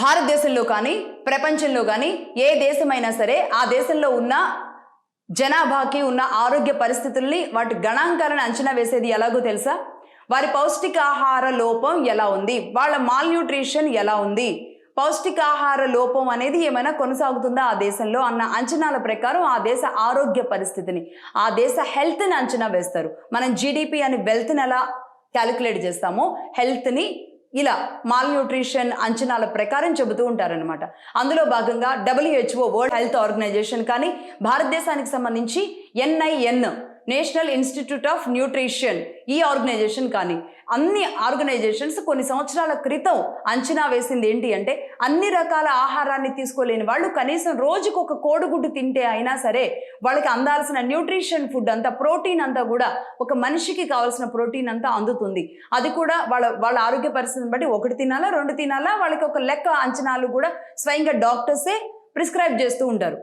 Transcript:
భారతదేశంలో కానీ ప్రపంచంలో కానీ ఏ దేశమైనా సరే ఆ దేశంలో ఉన్న జనాభాకి ఉన్న ఆరోగ్య పరిస్థితుల్ని వాటి గణాంకాలను అంచనా వేసేది ఎలాగో తెలుసా? వారి పౌష్టికాహార లోపం ఎలా ఉంది, వాళ్ళ మాల్న్యూట్రిషన్ ఎలా ఉంది, పౌష్టికాహార లోపం అనేది ఏమైనా కొనసాగుతుందా ఆ దేశంలో అన్న అంచనాల ప్రకారం ఆ దేశ ఆరోగ్య పరిస్థితిని, ఆ దేశ హెల్త్ని అంచనా వేస్తారు. మనం జీడిపి అని వెల్త్ని ఎలా క్యాలిక్యులేట్ చేస్తామో హెల్త్ని ఇలా మాల్న్యూట్రిషన్ అంచనాల ప్రకారం చెబుతూ ఉంటారనమాట. అందులో భాగంగా WHO వరల్డ్ హెల్త్ ఆర్గనైజేషన్ కానీ, భారతదేశానికి సంబంధించి NIN national institute of nutrition ఈ ఆర్గనైజేషన్ కానీ, అన్ని ఆర్గనైజేషన్స్ కొన్ని సంవత్సరాల క్రితం అంచనా వేసింది ఏంటి అంటే, అన్ని రకాల ఆహారాన్ని తీసుకోలేని వాళ్ళు కనీసం రోజుకు ఒక కోడిగుడ్డు తింటే అయినా సరే వాళ్ళకి అందాల్సిన న్యూట్రిషన్ ఫుడ్ అంతా, ప్రోటీన్ అంతా కూడా ఒక మనిషికి కావాల్సిన ప్రోటీన్ అంతా అందుతుంది. అది కూడా వాళ్ళ ఆరోగ్య పరిస్థితిని బట్టి 1 తినాలా 2 తినాలా వాళ్ళకి ఒక లెక్క అంచనాలు కూడా స్వయంగా డాక్టర్సే ప్రిస్క్రైబ్ చేస్తూ ఉంటారు.